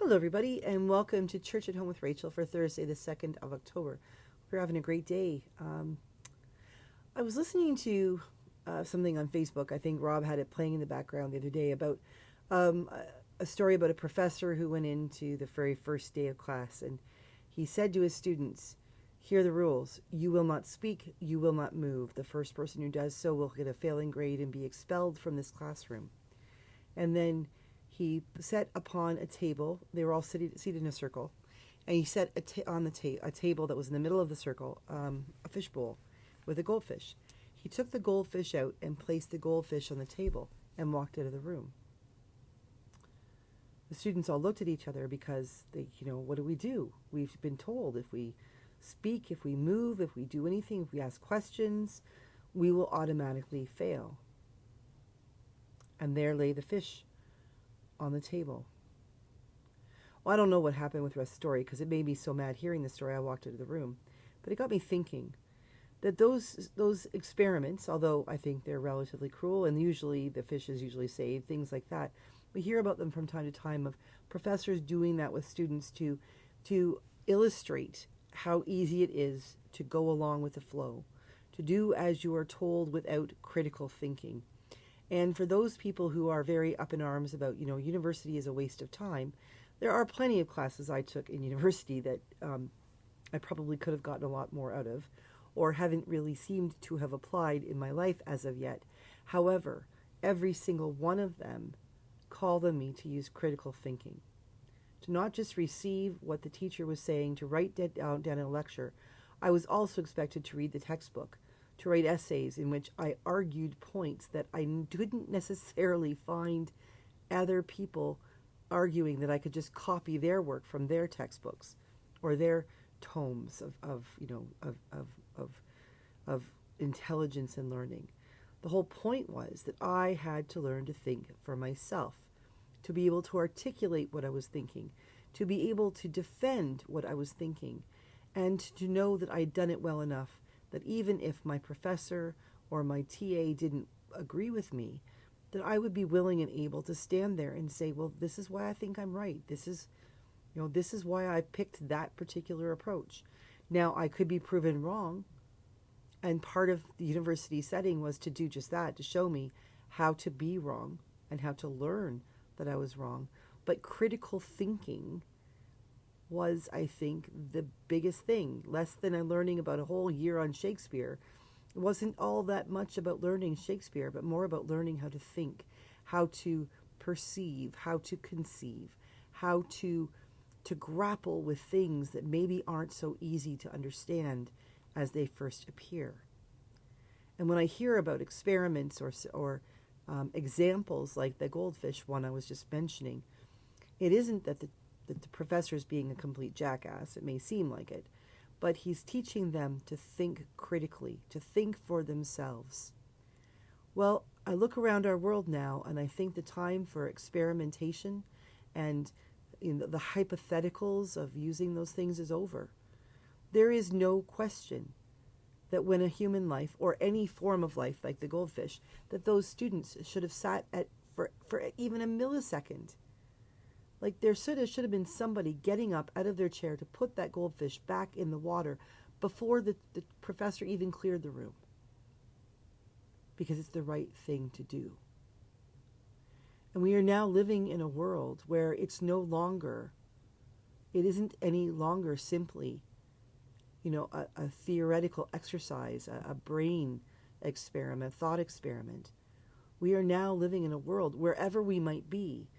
Hello, everybody, and welcome to Church at Home with Rachel for Thursday, the 2nd of October. We're having a great day. I was listening to something on Facebook. I think Rob had it playing in the background the other day about a story about a professor who went into the very first day of class, and he said to his students, "Here are the rules. You will not speak. You will not move. The first person who does so will get a failing grade and be expelled from this classroom." And then he set upon a table. They were all seated in a circle, and he set on a table that was in the middle of the circle, a fishbowl with a goldfish. He took the goldfish out and placed the goldfish on the table and walked out of the room. The students all looked at each other because they, what do? We've been told if we speak, if we move, if we do anything, if we ask questions, we will automatically fail. And there lay the fish on the table. Well, I don't know what happened with the rest of the story because it made me so mad hearing the story I walked out of the room. But it got me thinking that those experiments, although I think they're relatively cruel and usually the fish is usually saved, things like that, we hear about them from time to time of professors doing that with students to illustrate how easy it is to go along with the flow, to do as you are told without critical thinking. And for those people who are very up in arms about, university is a waste of time, there are plenty of classes I took in university that I probably could have gotten a lot more out of, or haven't really seemed to have applied in my life as of yet. However, every single one of them called on me to use critical thinking, to not just receive what the teacher was saying, to write down in a lecture. I was also expected to read the textbook, to write essays in which I argued points that I didn't necessarily find other people arguing, that I could just copy their work from their textbooks or their tomes of intelligence and learning. The whole point was that I had to learn to think for myself, to be able to articulate what I was thinking, to be able to defend what I was thinking, and to know that I'd done it well enough that even if my professor or my TA didn't agree with me, that I would be willing and able to stand there and say, well, this is why I think I'm right. This is why I picked that particular approach. Now, I could be proven wrong, and part of the university setting was to do just that, to show me how to be wrong and how to learn that I was wrong. But critical thinking was, I think, the biggest thing. Less than learning about a whole year on Shakespeare. It wasn't all that much about learning Shakespeare, but more about learning how to think, how to perceive, how to conceive, how to grapple with things that maybe aren't so easy to understand as they first appear. And when I hear about experiments or examples like the goldfish one I was just mentioning, it isn't that the professor's being a complete jackass. It may seem like it, but he's teaching them to think critically, to think for themselves. Well, I look around our world now, and I think the time for experimentation and the hypotheticals of using those things is over. There is no question that when a human life, or any form of life like the goldfish, that those students should have sat for even a millisecond. Like there should have been somebody getting up out of their chair to put that goldfish back in the water before the professor even cleared the room. Because it's the right thing to do. And we are now living in a world where it isn't any longer simply, a theoretical exercise, a brain experiment, a thought experiment. We are now living in a world, wherever we might be,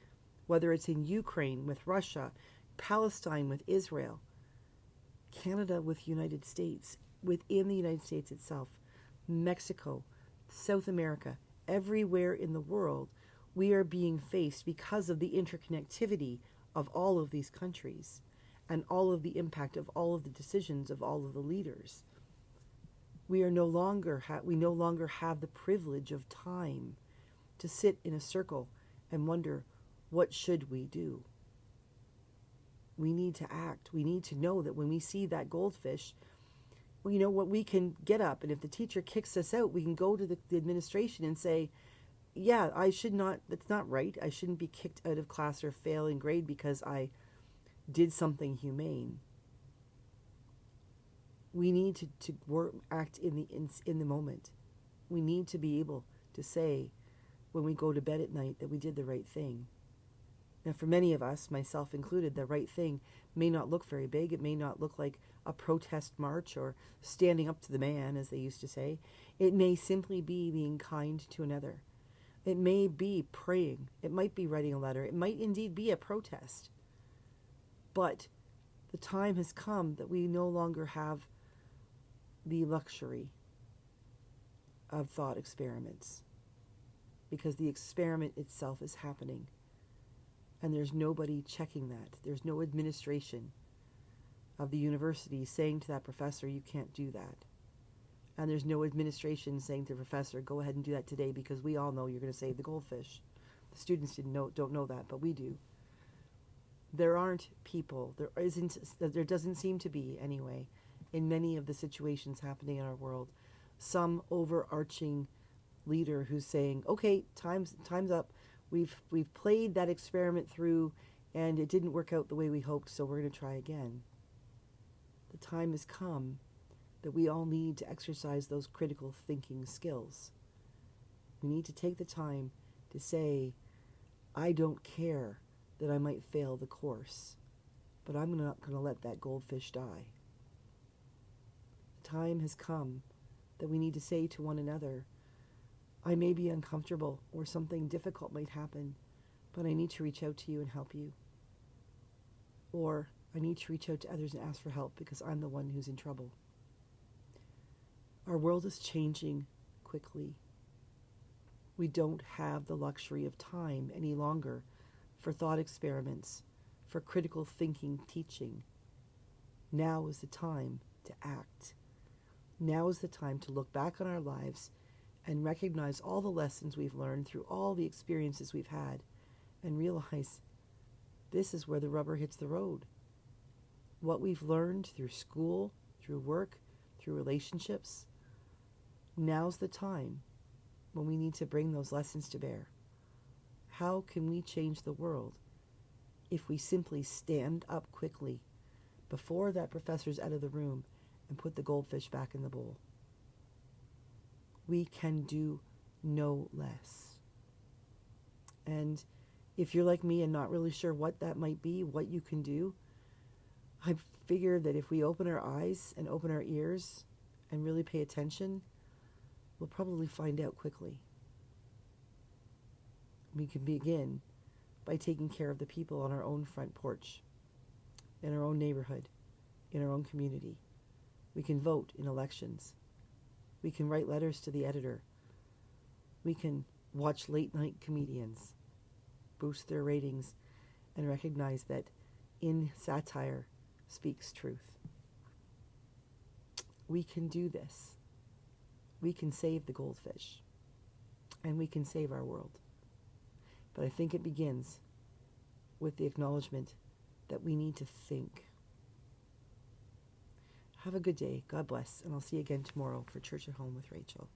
whether it's in Ukraine with Russia, Palestine with Israel, Canada with United States, within the United States itself, Mexico, South America, everywhere in the world, we are being faced because of the interconnectivity of all of these countries and all of the impact of all of the decisions of all of the leaders. We no longer have the privilege of time to sit in a circle and wonder, what should we do? We need to act. We need to know that when we see that goldfish, we can get up, and if the teacher kicks us out, we can go to the administration and say, yeah, that's not right. I shouldn't be kicked out of class or fail in grade because I did something humane, we need to act in the moment. We need to be able to say when we go to bed at night that we did the right thing. Now, for many of us, myself included, the right thing may not look very big. It may not look like a protest march or standing up to the man, as they used to say. It may simply be being kind to another. It may be praying. It might be writing a letter. It might indeed be a protest. But the time has come that we no longer have the luxury of thought experiments, because the experiment itself is happening. And there's nobody checking that. There's no administration of the university saying to that professor, you can't do that. And there's no administration saying to the professor, go ahead and do that today because we all know you're going to save the goldfish. The students don't know that, but we do. There aren't people, there doesn't seem to be anyway, in many of the situations happening in our world, some overarching leader who's saying, okay, time's up. We've played that experiment through and it didn't work out the way we hoped, so we're going to try again. The time has come that we all need to exercise those critical thinking skills. We need to take the time to say, I don't care that I might fail the course, but I'm not going to let that goldfish die. The time has come that we need to say to one another, I may be uncomfortable or something difficult might happen, but I need to reach out to you and help you. Or I need to reach out to others and ask for help because I'm the one who's in trouble. Our world is changing quickly. We don't have the luxury of time any longer for thought experiments, for critical thinking teaching. Now is the time to act. Now is the time to look back on our lives and recognize all the lessons we've learned through all the experiences we've had and realize this is where the rubber hits the road. What we've learned through school, through work, through relationships, now's the time when we need to bring those lessons to bear. How can we change the world if we simply stand up quickly before that professor's out of the room and put the goldfish back in the bowl? We can do no less. And if you're like me and not really sure what that might be, what you can do, I figure that if we open our eyes and open our ears and really pay attention, we'll probably find out quickly. We can begin by taking care of the people on our own front porch, in our own neighborhood, in our own community. We can vote in elections. We can write letters to the editor. We can watch late-night comedians, boost their ratings, and recognize that in satire speaks truth. We can do this. We can save the goldfish, and we can save our world. But I think it begins with the acknowledgement that we need to think. Have a good day. God bless. And I'll see you again tomorrow for Church at Home with Rachel.